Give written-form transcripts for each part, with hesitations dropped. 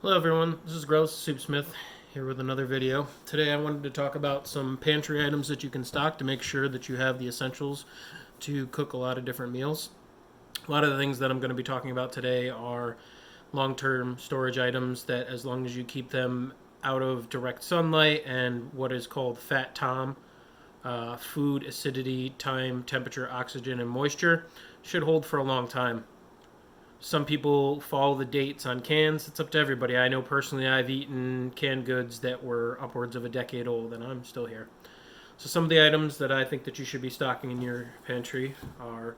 Hello everyone, this is Grellis the Soupsmith here with another video. Today I wanted to talk about some pantry items that you can stock to make sure that you have the essentials to cook a lot of different meals. A lot of the things that I'm going to be talking about today are long-term storage items that, as long as you keep them out of direct sunlight and what is called fat tom, food, acidity, time, temperature, oxygen, and moisture, should hold for a long time. Some people follow the dates on cans. It's up to everybody. I know personally I've eaten canned goods that were upwards of a decade old and I'm still here. So some of the items that I think that you should be stocking in your pantry are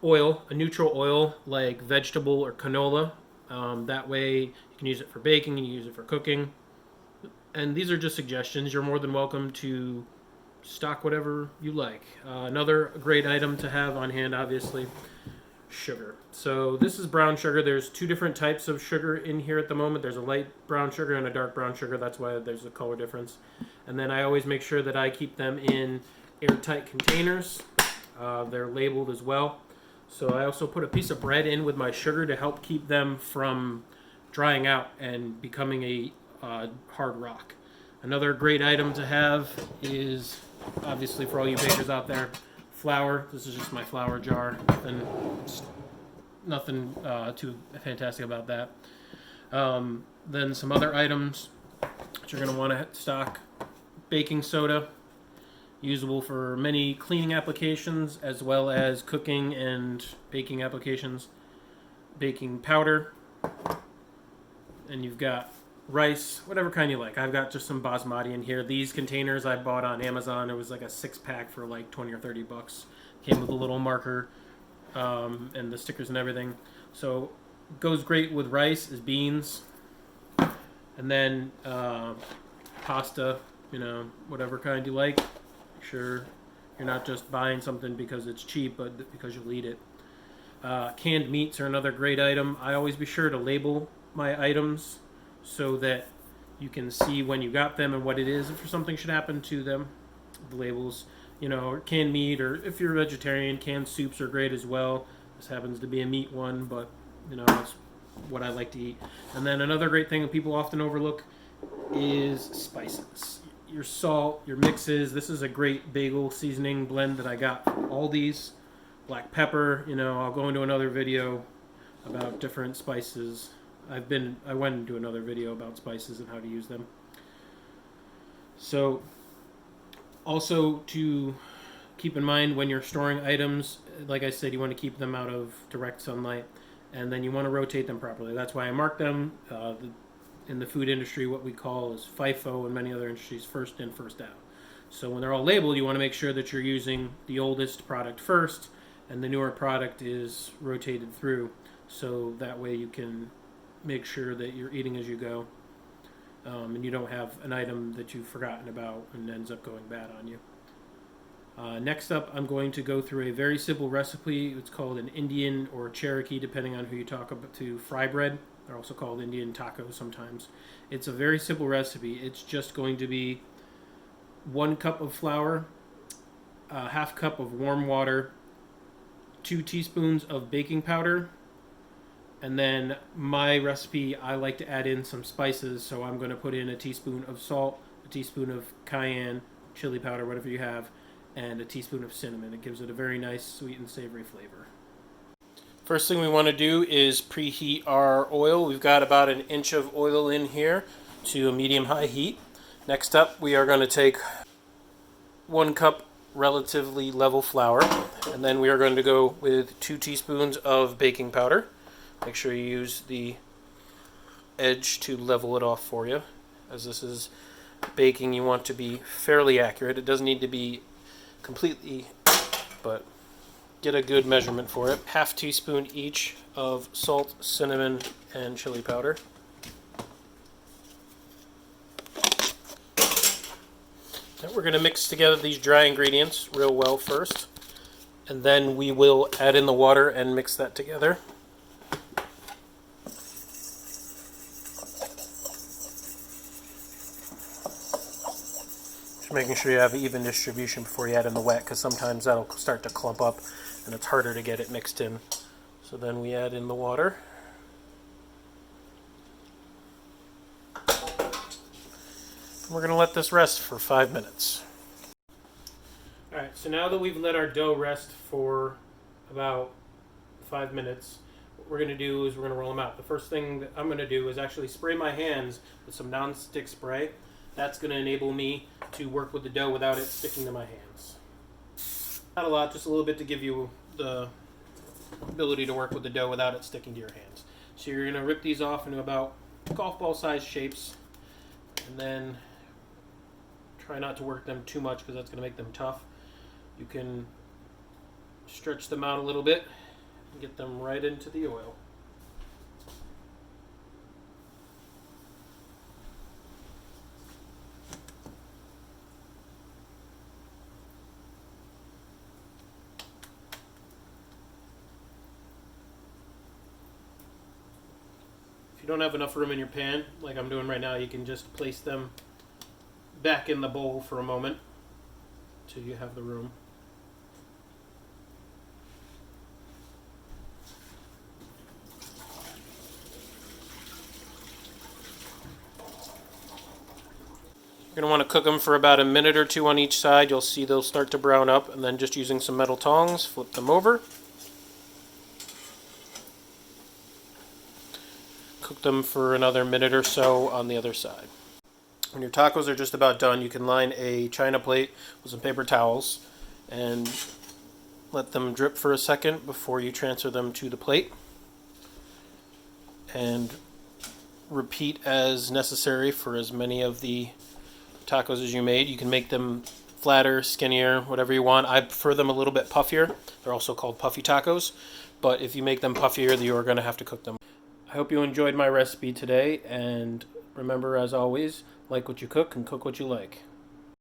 oil, a neutral oil like vegetable or canola. That way you can use it for baking, you can use it for cooking. And these are just suggestions. You're more than welcome to stock whatever you like. Another great item to have on hand, obviously, sugar. So this is brown sugar. There's two different types of sugar in here at the moment. There's a light brown sugar and a dark brown sugar. That's why there's a color difference. And then I always make sure that I keep them in airtight containers. They're labeled as well. So I also put a piece of bread in with my sugar to help keep them from drying out and becoming a hard rock. Another great item to have is, obviously for all you bakers out there, flour. This is just my flour jar. Nothing too fantastic about that. Then some other items that you're going to want to stock: baking soda, usable for many cleaning applications as well as cooking and baking applications. Baking powder, and you've got rice, whatever kind you like. I've got just some basmati in here. These containers I bought on Amazon. It was like a 6-pack for like 20 or 30 bucks. Came with a little marker and the stickers and everything. So goes great with rice is beans. And then pasta, whatever kind you like. Make sure you're not just buying something because it's cheap, but because you'll eat it. Canned meats are another great item. I always be sure to label my items so that you can see when you got them and what it is if something should happen to them. The labels, canned meat, or if you're a vegetarian, canned soups are great as well. This happens to be a meat one, but that's what I like to eat. And then another great thing that people often overlook is spices. Your salt, your mixes. This is a great bagel seasoning blend that I got from Aldi's. Black pepper. I'll go into another video about different spices. I went into another video about spices and how to use them. So also to keep in mind when you're storing items, like I said, you want to keep them out of direct sunlight, and then you want to rotate them properly. That's why I mark them. In the food industry, what we call is FIFO, and many other industries, first in, first out. So when they're all labeled, you want to make sure that you're using the oldest product first, and the newer product is rotated through, so that way you can make sure that you're eating as you go, and you don't have an item that you've forgotten about and ends up going bad on you. Next up, I'm going to go through a very simple recipe. It's called an Indian or Cherokee, depending on who you talk about, to fry bread. They're also called Indian tacos sometimes. It's a very simple recipe. It's just going to be 1 cup of flour, a half cup of warm water, 2 teaspoons of baking powder, and then my recipe, I like to add in some spices, so I'm going to put in a teaspoon of salt, a teaspoon of cayenne, chili powder, whatever you have, and a teaspoon of cinnamon. It gives it a very nice, sweet, and savory flavor. First thing we want to do is preheat our oil. We've got about 1 inch of oil in here to a medium-high heat. Next up, we are going to take 1 cup relatively level flour, and then we are going to go with 2 teaspoons of baking powder. Make sure you use the edge to level it off for you. As this is baking, you want to be fairly accurate. It doesn't need to be completely, but get a good measurement for it. Half teaspoon each of salt, cinnamon, and chili powder. Now we're going to mix together these dry ingredients real well first, and then we will add in the water and mix that together. Just making sure you have even distribution before you add in the wet, because sometimes that'll start to clump up and it's harder to get it mixed in. So then we add in the water. We're going to let this rest for 5 minutes. Alright, so now that we've let our dough rest for about 5 minutes, what we're going to do is we're going to roll them out. The first thing that I'm going to do is actually spray my hands with some non-stick spray. That's going to enable me to work with the dough without it sticking to my hands. Not a lot, just a little bit to give you the ability to work with the dough without it sticking to your hands. So you're going to rip these off into about golf ball size shapes, and then try not to work them too much because that's going to make them tough. You can stretch them out a little bit and get them right into the oil. If you don't have enough room in your pan, like I'm doing right now, you can just place them back in the bowl for a moment till you have the room. You're going to want to cook them for about a minute or two on each side. You'll see they'll start to brown up, and then just using some metal tongs, flip them over. Cook them for another minute or so on the other side. When your tacos are just about done, you can line a china plate with some paper towels and let them drip for a second before you transfer them to the plate. And repeat as necessary for as many of the tacos as you made. You can make them flatter, skinnier, whatever you want. I prefer them a little bit puffier. They're also called puffy tacos. But if you make them puffier, you're going to have to cook them. I hope you enjoyed my recipe today, and remember, as always, like what you cook and cook what you like.